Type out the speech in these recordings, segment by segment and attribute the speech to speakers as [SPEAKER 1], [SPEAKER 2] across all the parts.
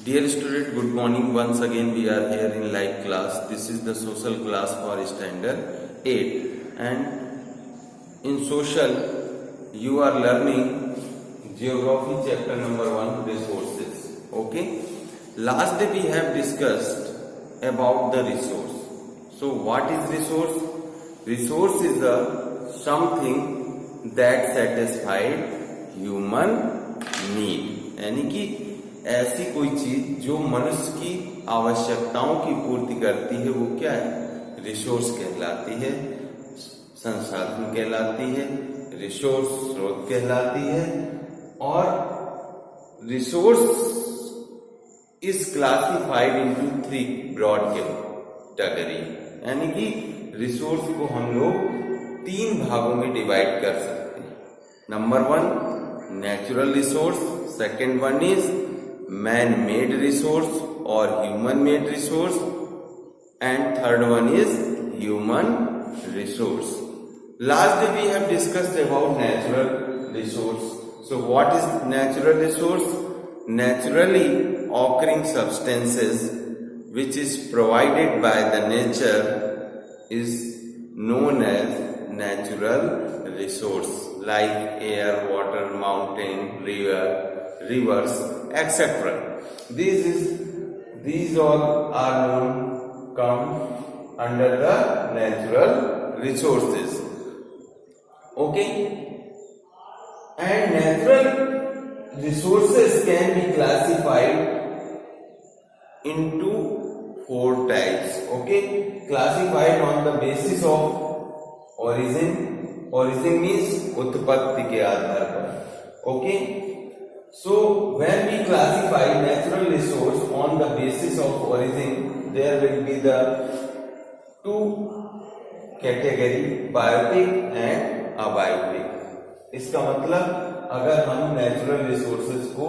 [SPEAKER 1] Dear student, good morning. Once again we are here in live class. This is the social class for standard 8, and in social you are learning geography chapter number 1, resources. Okay, last day we have discussed about the resource. So what is resource? Resource is a something that satisfied human need, यानी कि ऐसी कोई चीज जो मनुष्य की आवश्यकताओं की पूर्ति करती है, वो क्या है? रिसोर्स कहलाती है, संसाधन कहलाती है, रिसोर्स स्रोत कहलाती है। और resource is classified into 3 broad category, यानी कि रिसोर्स को हम लोग 3 भागों में डिवाइड कर सकते हैं। Number 1 natural resource, second one is man made resource और human made resource, and third one is human resource. Last day we have discussed about natural resource. So what is natural resource? Naturally occurring substances which is provided by the nature is known as natural resource, like air, water, mountain, rivers, etc. These all are come under the natural resources. Okay, and natural resources can be classified into 4 types. Okay, classified on the basis of origin. Origin means उत्पत्ति के आधार पर. Okay, so when we classify natural resource on the basis of origin, there will be the 2 category, biotic and abiotic. इसका मतलब अगर हम natural resources को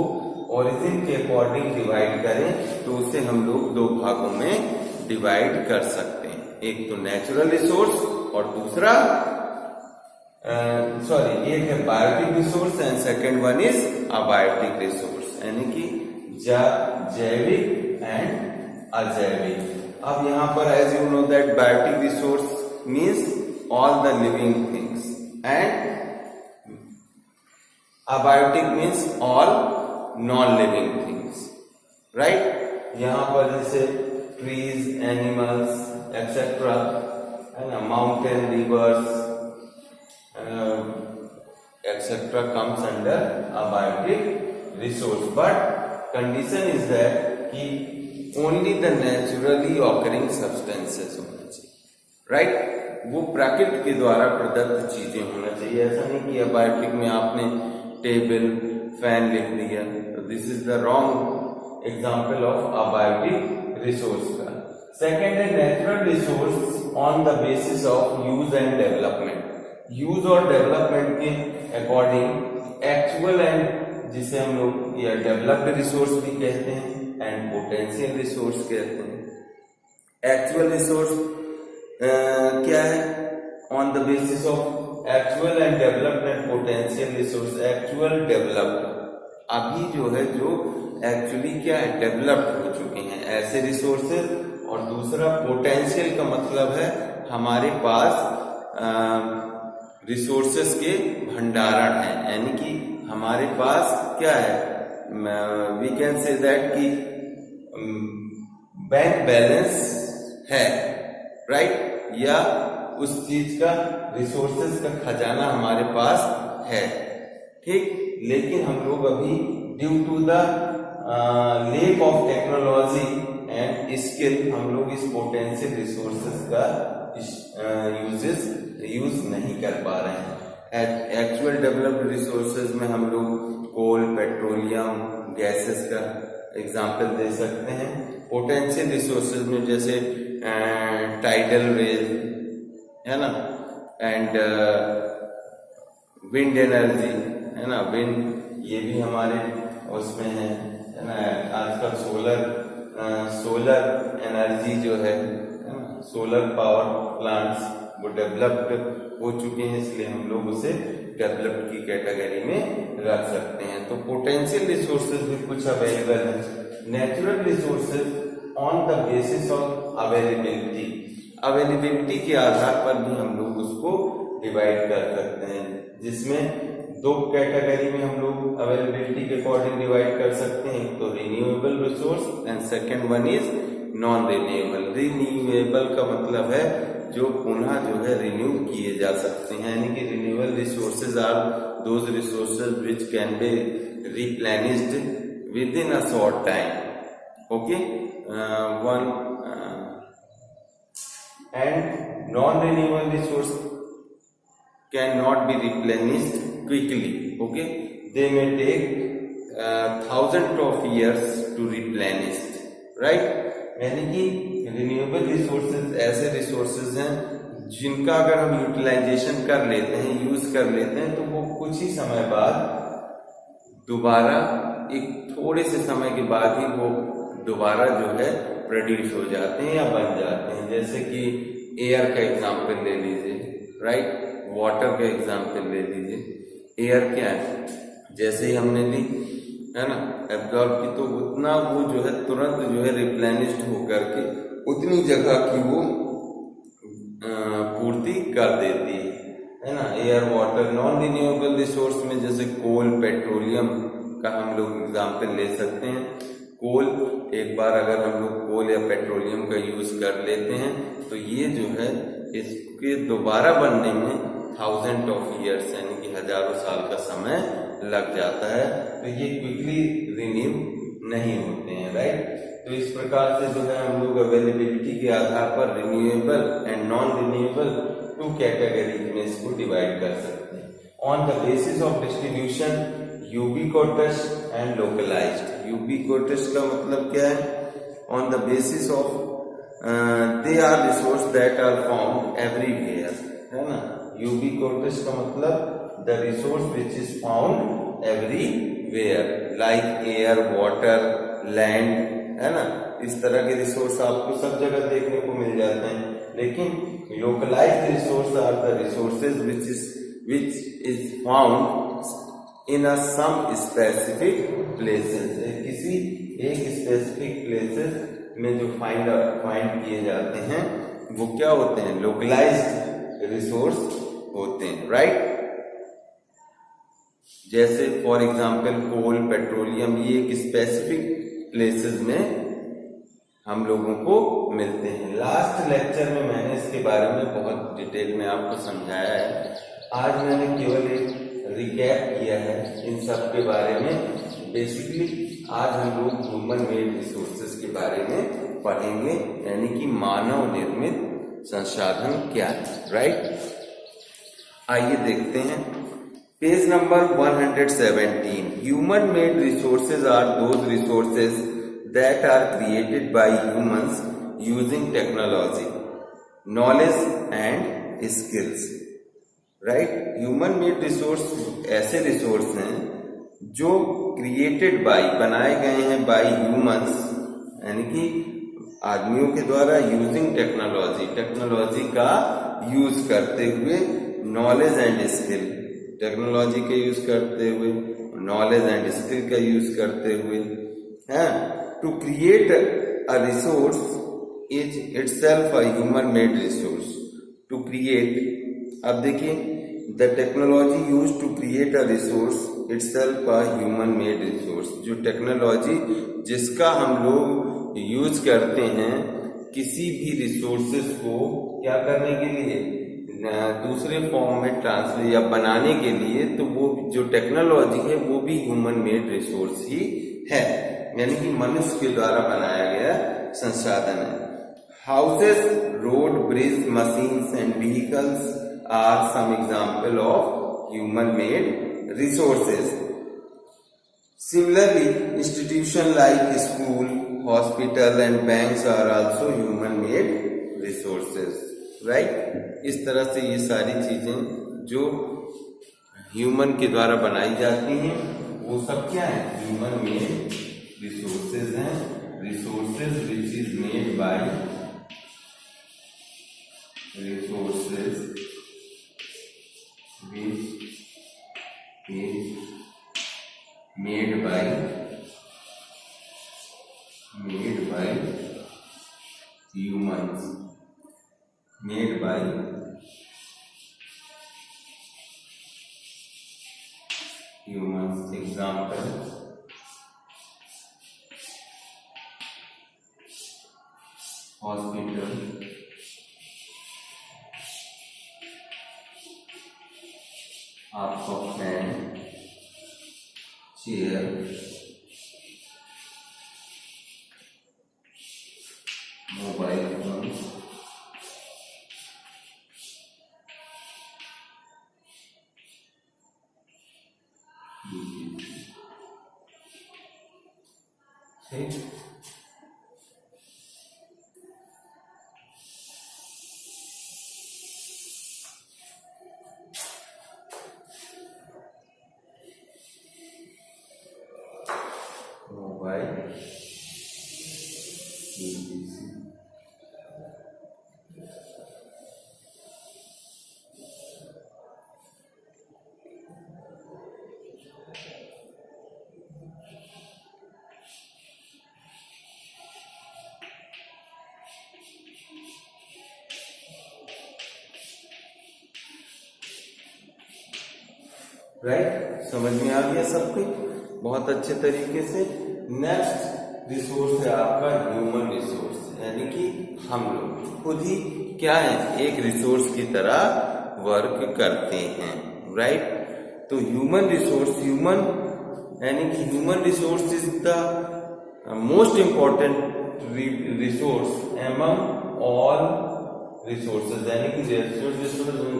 [SPEAKER 1] origin के अकॉर्डिंग डिवाइड करें तो उसे हम लोग 2 भागों में डिवाइड कर सकते हैं. एक तो नेचुरल रिसोर्स और दूसरा एक है biotic resource and second one is abiotic resource, यानी कि जैविक एंड अजैविक. अब यहाँ पर as you know that biotic resource means all the living things and abiotic means all non-living things, right? यहाँ पर जैसे trees, animals, etc. and mountain, rivers, etc. comes under abiotic resource. But condition is that कि only the naturally occurring substances होना चाहिए, right? वो प्रकृति के द्वारा प्रदत्त चीजें होना चाहिए. ऐसा नहीं कि abiotic में आपने टेबल, फैन लिख दिया, तो this is the wrong example of abiotic resource का. सेकेंड है natural resource on the basis of use and development. Use और डेवलपमेंट के अकॉर्डिंग एक्चुअल एंड जिसे हम लोग या डेवलप्ड रिसोर्स भी कहते हैं एंड पोटेंशियल रिसोर्स कहते हैं. एक्चुअल रिसोर्स क्या है? On the basis of actual and developed and potential resource. Actual developed, अभी जो है जो एक्चुअली क्या है, डेवलप्ड हो चुके हैं ऐसे रिसोर्सेज. और दूसरा पोटेंशियल का मतलब है हमारे पास रिसोर्सेज के भंडारण है, यानी कि हमारे पास क्या है, वी कैन से दैट कि बैंक बैलेंस है, राइट? या उस चीज का रिसोर्सेज का खजाना हमारे पास है, ठीक. लेकिन हम लोग अभी due to the lack of technology and skill हम लोग इस पोटेंशियल रिसोर्सेज का यूज नहीं कर पा रहे हैं. एक्चुअल डेवलप्ड रिसोर्सेज में हम लोग कोल, पेट्रोलियम, गैसेस का एग्जाम्पल दे सकते हैं. पोटेंशियल रिसोर्सेज में जैसे टाइडल रेल है ना, एंड विंड एनर्जी है ना, विंड ये भी हमारे उसमें है ना. आजकल सोलर एनर्जी जो है ना, सोलर पावर प्लांट्स वो डेवलप्ड हो चुके हैं, इसलिए हम लोग उसे डेवलप्ड की कैटेगरी में रख सकते हैं. तो पोटेंशियल रिसोर्सेज भी कुछ अवेलेबल है. Natural resources on the basis of availability, availability के आधार पर भी हम लोग उसको डिवाइड कर सकते हैं, जिसमें दो कैटेगरी में हम लोग अवेलेबिलिटी के अकॉर्डिंग डिवाइड कर सकते हैं, तो renewable resource and second one is non renewable. Renewable का मतलब है जो पुनः जो है रिन्यू किए जा सकते हैं, यानी कि renewable resources are those resources which can be replenished within a short time, okay. And non-renewable resource cannot be replenished quickly. Okay, they may take thousands of years to replenish. Right? यानी कि renewable resources ऐसे resources हैं जिनका अगर हम utilisation कर लेते हैं, यूज कर लेते हैं, तो वो कुछ ही समय बाद दोबारा एक थोड़े से समय के बाद ही वो दोबारा जो है प्रोड्यूस हो जाते हैं या बन जाते हैं। जैसे कि एयर का एग्जाम्पल ले लीजिए, राइट, वाटर का एग्जाम्पल ले लीजिए। एयर क्या है, जैसे ही हमने ली है ना एब्जॉर्ब की, तो उतना वो जो है तुरंत जो है रिप्लेनिश्ड होकर के उतनी जगह की वो पूर्ति कर देती है ना। Air water non renewable resource में जैसे कोल, पेट्रोलियम का हम लोग एग्जाम्पल ले सकते हैं। कोल, एक बार अगर हम लोग कोल या पेट्रोलियम का यूज कर लेते हैं तो ये जो है इसके दोबारा बनने में थाउजेंड ऑफ ईयर्स यानी कि हजारों साल का समय लग जाता है, तो ये क्विकली रिन्यू नहीं होते हैं, राइट। तो इस प्रकार से जो है हम लोग अवेलेबिलिटी के आधार पर renewable and non renewable two categories में इसको डिवाइड कर सकते हैं। On the basis of distribution ubiquitous and localised. Ubiquitous का मतलब क्या है, on the basis of they are resource that are found everywhere, है ना। यूबिक्विटस का मतलब the resource which is found everywhere, like air, water, land, है ना। इस तरह के रिसोर्स आपको सब जगह देखने को मिल जाते हैं। लेकिन localised resource are the resources which is found in a some specific places, किसी एक स्पेसिफिक प्लेसेस में जो फाइंड किए जाते हैं वो क्या होते हैं, लोकलाइज्ड रिसोर्स होते हैं, राइट। जैसे फॉर एग्जांपल कोल, पेट्रोलियम, ये एक स्पेसिफिक प्लेसेस में हम लोगों को मिलते हैं। लास्ट लेक्चर में मैंने इसके बारे में बहुत डिटेल में आपको समझाया है। आज मैंने केवल एक रिकैप किया है इन सब के बारे में। बेसिकली आज हम लोग ह्यूमन मेड रिसोर्सेज के बारे में पढ़ेंगे, यानी कि मानव निर्मित संसाधन क्या है, राइट। आइए देखते हैं page number 117। Human made resources are those resources that are created by humans using technology, knowledge and skills, right. Human made resource ऐसे रिसोर्स हैं जो क्रिएटेड बाय, बनाए गए हैं बाय ह्यूमंस, यानी कि आदमियों के द्वारा, यूजिंग टेक्नोलॉजी, टेक्नोलॉजी का यूज करते हुए, नॉलेज एंड स्किल, टेक्नोलॉजी का यूज करते हुए, नॉलेज एंड स्किल का यूज करते हुए, है। To create a resource is itself a human made resource. To create, अब देखिए, the technology use to create a resource itself a human made resource. जो टेक्नोलॉजी जिसका हम लोग यूज करते हैं किसी भी रिसोर्सेज को क्या करने के लिए, दूसरे फॉर्म में ट्रांसफर या बनाने के लिए, तो वो जो टेक्नोलॉजी है वो भी ह्यूमन मेड रिसोर्स ही है, यानी कि मनुष्य के द्वारा बनाया गया संसाधन है। Houses, road, bridge, machines and vehicles are some example of human made resources. Similarly, institutions like school, hospital and banks are also human made resources, right? इस तरह से ये सारी चीजें जो ह्यूमन के द्वारा बनाई जाती हैं वो सब क्या है, ह्यूमन मेड रिसोर्सेज हैं। Resources which is made by, resources which is made by humans made by humans. Example, hospital, आपका फैन, चेयर, मोबाइल फोन, ठीक। Mobile, right. समझ में आ गया सबको बहुत अच्छे तरीके से। नेक्स्ट रिसोर्स है आपका ह्यूमन रिसोर्स, यानी कि हम लोग खुद ही क्या है, एक रिसोर्स की तरह वर्क करते हैं, राइट। तो ह्यूमन रिसोर्स, ह्यूमन यानी कि human resource is the most important resource among all resources, यानी कि resource in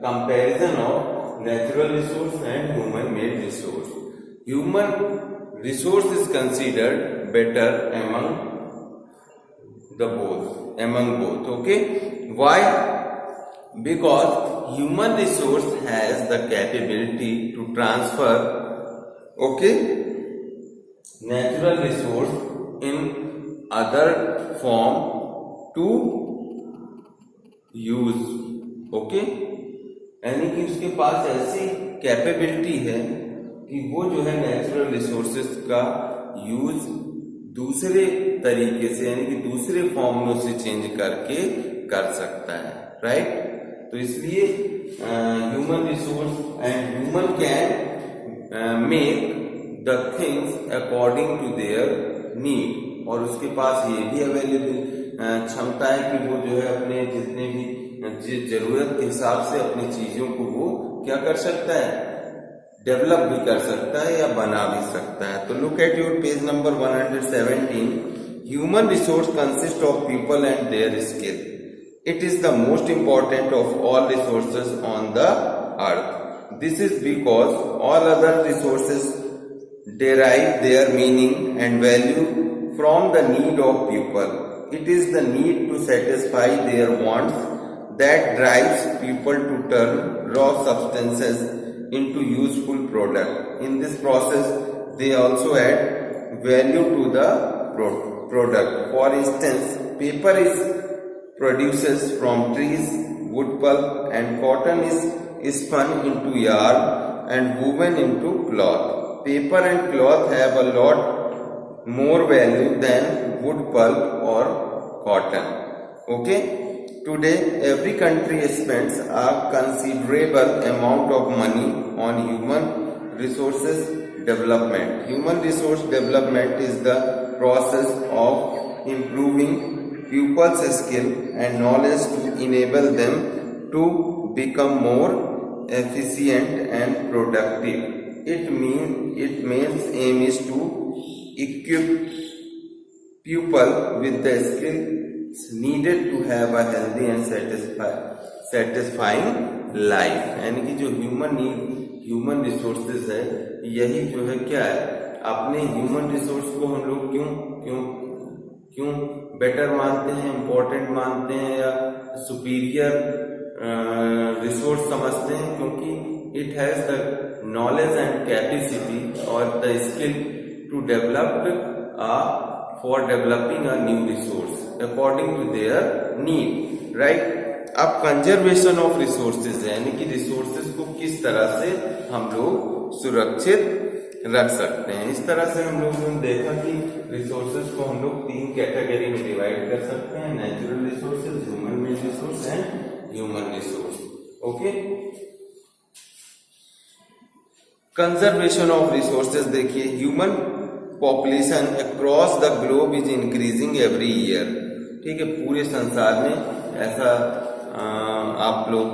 [SPEAKER 1] comparison of natural resource and human made resource. Human resource is considered better among both. Okay, why? Because human resource has the capability to transfer, okay, natural resource in other form to use, okay। यानी कि उसके पास ऐसी capability है कि वो जो है natural resources का यूज दूसरे तरीके से, यानी कि दूसरे फॉर्म में उसे चेंज करके कर सकता है, राइट। तो इसलिए human resource and human can make the things according to their need, और उसके पास ये भी अवेलेबल क्षमता है कि वो जो है अपने जितने भी जरूरत के हिसाब से अपनी चीजों को वो क्या कर सकता है, डेवलप भी कर सकता है या बना भी सकता है। तो look at your page number 117। Human resource consist of people and their skill. It is the most important of all resources on the earth. This is because all other resources derive their meaning and value from the need of people. It is the need to satisfy their wants that drives people to turn raw substances into useful product. In this process, they also add value to the product. For instance, paper is produces from trees, wood pulp, and cotton is spun into yarn and woven into cloth. Paper and cloth have a lot more value than wood pulp or cotton. Okay. Today, every country spends a considerable amount of money on human resources development. Human resource development is the process of improving pupils' skill and knowledge to enable them to become more efficient and productive. Its main aim is to equip pupil with the skills needed to have a healthy and satisfying life. यानी कि जो human resources है, यही जो है क्या है, अपने ह्यूमन रिसोर्स को हम लोग क्यों बेटर मानते हैं, इम्पोर्टेंट मानते हैं या सुपीरियर रिसोर्स समझते हैं, क्योंकि it has the knowledge and capacity or the skill to develop for developing a new resource according to their need, right। अब कंजर्वेशन ऑफ रिसोर्सेज है, यानी कि रिसोर्सेज को किस तरह से हम लोग सुरक्षित रख सकते हैं। इस तरह से हम लोगों ने देखा कि रिसोर्सेज को हम लोग 3 कैटेगरी में डिवाइड कर कर सकते हैं, natural resources, human made resource and human resource. Okay, conservation of resources देखिए, human population across the globe is increasing every year. ठीक है, पूरे संसार में ऐसा आप लोग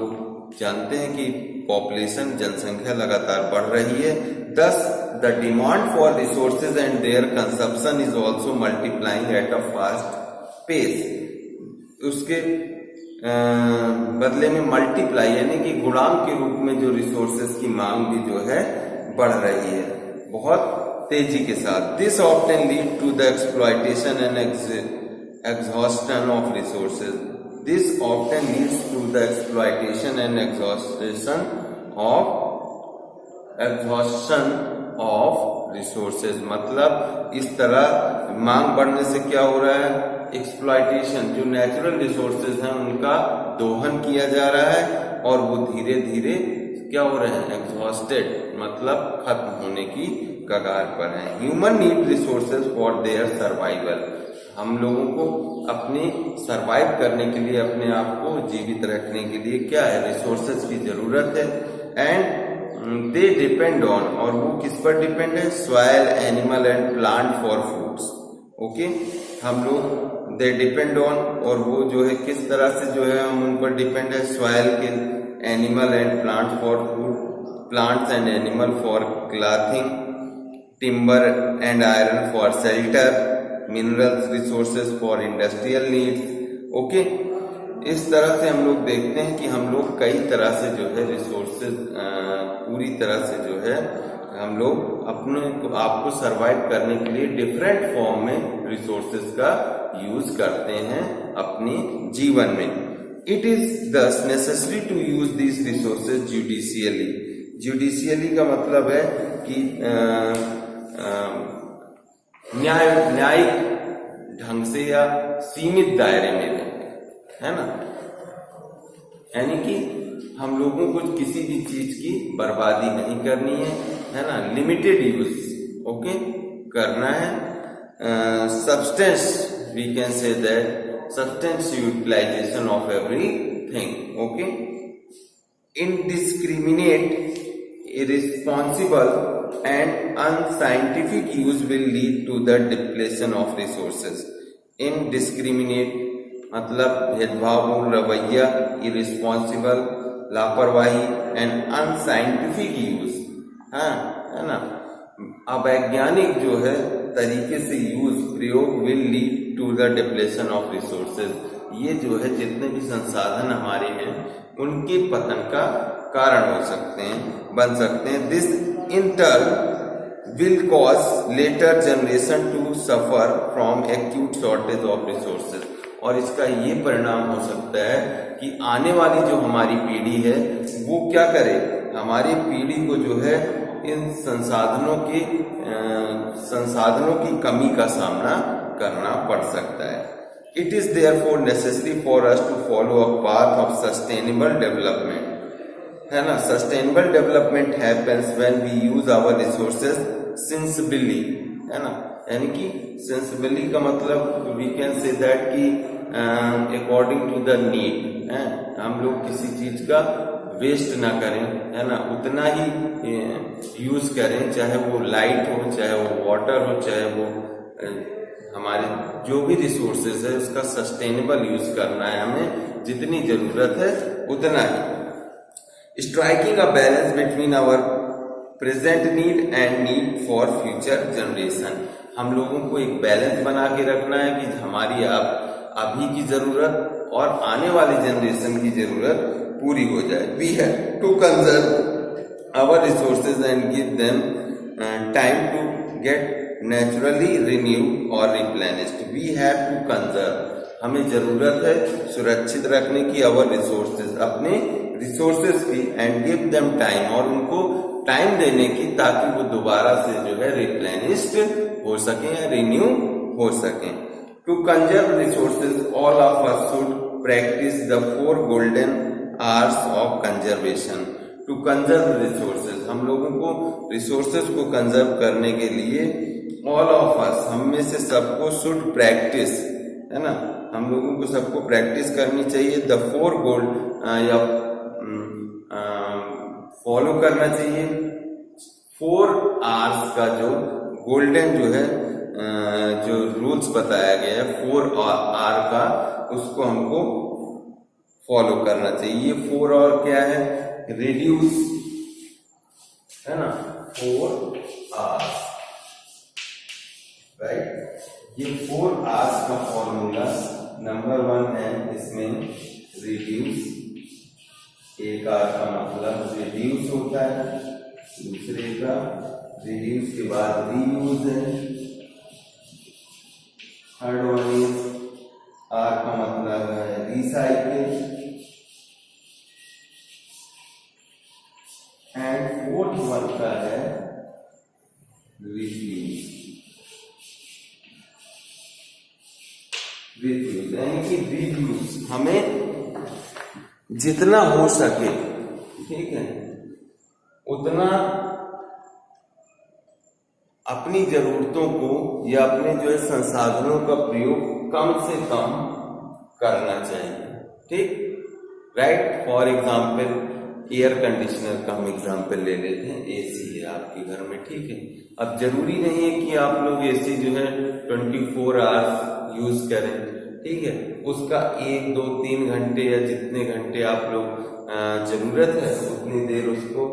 [SPEAKER 1] जानते हैं कि पॉपुलेशन, जनसंख्या लगातार बढ़ रही है। Thus the demand for resources and their consumption is also multiplying at a fast pace. उसके बदले में मल्टीप्लाई यानी कि गुणांक के रूप में जो रिसोर्सेज की मांग भी जो है बढ़ रही है बहुत तेजी के साथ। This often lead to the exploitation and exhaustion of resources. This often leads to the exploitation and exhaustion of resources। मतलब इस तरह मांग बढ़ने से क्या हो रहा है, एक्सप्लॉयटेशन, जो नेचुरल रिसोर्सेज हैं उनका दोहन किया जा रहा है और वो धीरे धीरे क्या हो रहे हैं, एग्जॉस्टेड, मतलब खत्म होने की कगार पर है। Human need resources for their survival. हम लोगों को अपने सरवाइव करने के लिए, अपने आप को जीवित रखने के लिए क्या है, रिसोर्सेज की जरूरत है। एंड दे डिपेंड ऑन, और वो किस पर डिपेंड है, soil, animal and plant for foods. Okay, हम लोग दे डिपेंड ऑन, और वो जो है किस तरह से जो है हम उन पर डिपेंड है, सॉइल के, animal and plant for food, plants and animal for clothing, timber and iron for shelter, minerals resources for industrial needs. Okay, इस तरह से हम लोग देखते हैं कि हम लोग कई तरह से जो है रिसोर्सेज, पूरी तरह से जो है हम लोग अपने आपको सरवाइव करने के लिए डिफरेंट फॉर्म में रिसोर्सेज का यूज करते हैं अपने जीवन में। It is thus necessary to use this resources judicially. Judicially का मतलब है कि न्यायिक ढंग से या सीमित दायरे में, है ना, यानी कि हम लोगों को किसी भी चीज की बर्बादी नहीं करनी है ना, लिमिटेड यूज ओके करना है। Substance, we can say that substance utilization of everything. Okay, indiscriminate, irresponsible and unscientific use will lead to the depletion of resources। indiscriminate मतलब भेदभावपूर्ण रवैया, irresponsible लापरवाही, and unscientific use, हाँ है ना, अवैज्ञानिक जो है तरीके से यूज, प्रयोग, will lead to the depletion of resources। ये जो है जितने भी संसाधन हमारे हैं उनके पतन का कारण हो सकते हैं, बन सकते हैं। This in turn will cause later generation to suffer from acute shortage of resources. और इसका ये परिणाम हो सकता है कि आने वाली जो हमारी पीढ़ी है वो क्या करे, हमारी पीढ़ी को जो है इन संसाधनों की कमी का सामना करना पड़ सकता है। It is therefore necessary for us to follow a path of sustainable development, है ना। Sustainable development happens when we use our resources sensibly, है ना, यानी कि सेंसिबली का मतलब वी कैन से दैट कि अकॉर्डिंग टू द नीड, है, हम लोग किसी चीज का वेस्ट ना करें, है ना, उतना ही यूज करें, चाहे वो लाइट हो, चाहे वो वाटर हो, चाहे वो हमारे जो भी रिसोर्सेज है उसका सस्टेनेबल यूज करना है हमें, जितनी जरूरत है उतना ही। Striking a balance between our present need and need for future generation, हम लोगों को एक बैलेंस बना के रखना है कि हमारी अभी की जरूरत और आने वाली जनरेशन की जरूरत पूरी हो जाए। We have to conserve our resources and give them time to get naturally renewed और replenished. We have to conserve, हमें जरूरत है सुरक्षित रखने की आवर रिसोर्सेज, अपने रिसोर्सेज की, एंड गिव देम टाइम, और उनको टाइम देने की ताकि वो दोबारा से जो है रिप्लेनिश्ड हो सके या रिन्यू हो सके। To conserve resources all of us should practice the 4 golden hours of conservation. To conserve resources, हम लोगों को रिसोर्सेज को कंजर्व करने के लिए ऑल ऑफ अस, हम में से सबको, शुड प्रैक्टिस, है ना, हम लोगों को सबको प्रैक्टिस करनी चाहिए। द 4 गोल्ड या फॉलो करना चाहिए 4 आवर्स का जो गोल्डन जो है जो रूल्स बताया गया है 4 आवर का, उसको हमको फॉलो करना चाहिए। 4 आवर क्या है, रिड्यूस, है ना, 4 आवर्स, राइट। ये 4 आवर्स का फॉर्मूला नंबर 1 है, इसमें रिड्यूस, एक आवर का मतलब रिड्यूस होता है, दूसरे का रिड्यूस के बाद रीयूज है, थर्ड वन इज आर का मतलब है रिसाइकिल, एंड फोर्थ वन का है रिफ्यूज। रिफ्यूज यानी कि रिड्यूस, हमें जितना हो सके, ठीक है, उतना अपनी जरूरतों को या अपने जो है संसाधनों का प्रयोग कम से कम करना चाहिए, ठीक, right. For example air conditioner का हम एग्जाम्पल ले लेते हैं। एसी है आपके घर में, ठीक है, अब जरूरी नहीं है कि आप लोग एसी जो है 24 आवर्स यूज करें, ठीक है, उसका 1, 2, 3 घंटे या जितने घंटे आप लोग जरूरत है उतनी देर उसको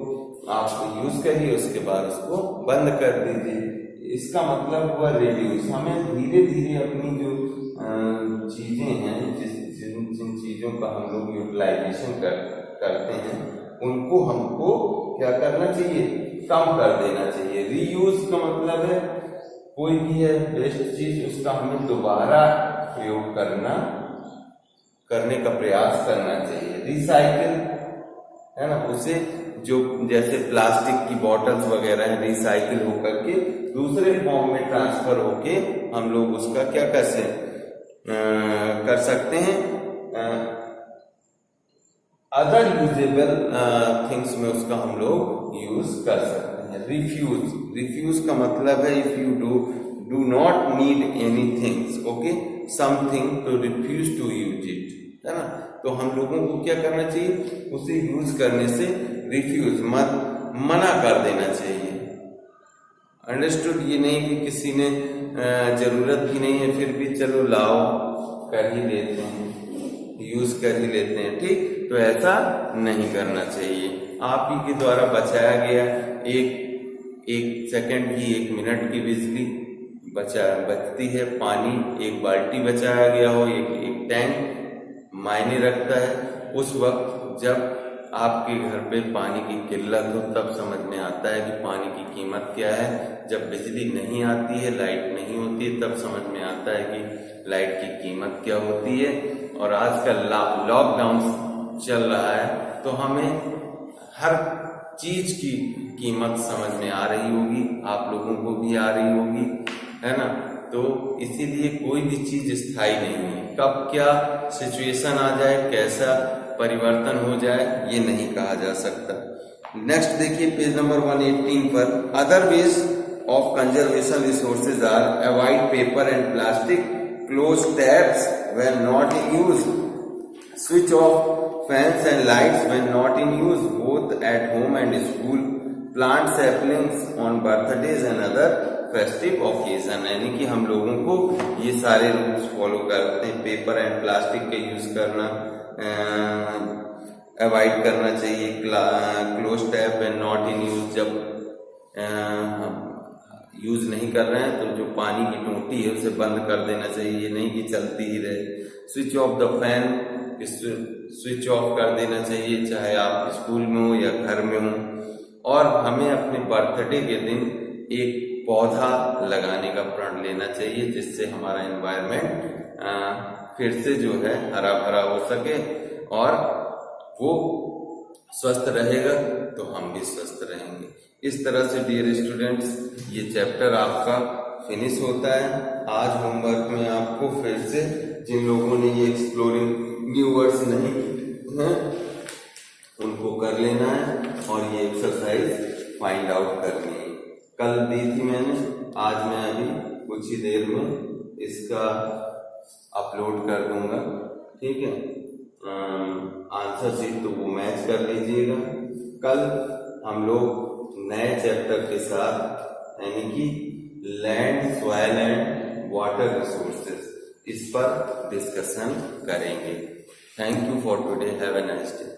[SPEAKER 1] आप यूज करिए, उसके बाद उसको बंद कर दीजिए। इसका मतलब हुआ रिड्यूस। हमें धीरे धीरे अपनी जो चीजें हैं, जिन चीजों का हम लोग यूटिलाइजेशन करते हैं, उनको हमको क्या करना चाहिए, कम कर देना चाहिए। रीयूज का मतलब है कोई भी है वेस्ट चीज, उसका हमें दोबारा प्रयोग करने का प्रयास करना चाहिए। रिसाइकिल, है ना, उसे जो जैसे प्लास्टिक की बॉटल्स वगैरह है, रिसाइकिल होकर के दूसरे फॉर्म में ट्रांसफर होके हम लोग उसका क्या कर सकते हैं, अदर यूजेबल थिंग्स में उसका हम लोग यूज कर सकते हैं। रिफ्यूज का मतलब है if you do not need any things, okay, something to refuse to use it, है ना, तो हम लोगों को क्या करना चाहिए, उसे यूज करने से रिफ्यूज मना कर देना चाहिए। अंडरस्टूड। ये नहीं कि किसी ने जरूरत भी नहीं है फिर भी चलो लाओ कर ही लेते हैं, यूज कर ही लेते हैं, ठीक, तो ऐसा नहीं करना चाहिए। आप ही के द्वारा बचाया गया एक सेकंड की, 1 मिनट की बिजली बचती है। पानी, 1 बाल्टी बचाया गया हो, एक टैंक मायने रखता है। उस वक्त जब आपके घर पे पानी की किल्लत हो तब समझ में आता है कि पानी की कीमत क्या है। जब बिजली नहीं आती है, लाइट नहीं होती है, तब समझ में आता है कि लाइट की कीमत क्या होती है। और आजकल लॉकडाउन चल रहा है तो हमें हर चीज की कीमत समझ में आ रही होगी, आप लोगों को भी आ रही होगी, है ना। तो इसीलिए कोई भी चीज स्थायी नहीं है, कब क्या सिचुएशन आ जाए, कैसा परिवर्तन हो जाए, ये नहीं कहा जा सकता। नेक्स्ट देखिए पेज नंबर 118 पर, other ways of conservation resources are avoid paper and plastic, close taps when not in use, switch off fans and lights when not in use both at home and school, plant saplings on birthdays and other festive occasion। यानी कि हम लोगों को ये सारे rules follow करते हैं। Paper and plastic का यूज करना अवॉइड करना चाहिए, close tap and not in use, जब यूज नहीं कर रहे हैं तो जो पानी की टोटी है उसे बंद कर देना चाहिए, नहीं कि चलती ही रहे। Switch off the fan, switch off कर देना चाहिए, चाहे आप स्कूल में हो या घर में हो। और हमें अपने बर्थडे के दिन एक पौधा लगाने का प्रण लेना चाहिए, जिससे हमारा एनवायरनमेंट फिर से जो है हरा भरा हो सके और वो स्वस्थ रहेगा तो हम भी स्वस्थ रहेंगे। इस तरह से डियर स्टूडेंट्स ये चैप्टर आपका फिनिश होता है। आज होमवर्क में आपको फिर से जिन लोगों ने ये एक्सप्लोरिंग न्यू वर्ड्स नहीं हैं उनको कर लेना है और ये एक्सरसाइज फाइंड आउट करनी है। कल दी थी मैंने, आज मैं अभी कुछ ही देर में इसका अपलोड कर दूंगा, ठीक है। आंसर शीट तो वो मैच कर लीजिएगा। कल हम लोग नए चैप्टर के साथ यानी कि land, soil and water resources इस पर डिस्कशन करेंगे। Thank you for today, have a nice day.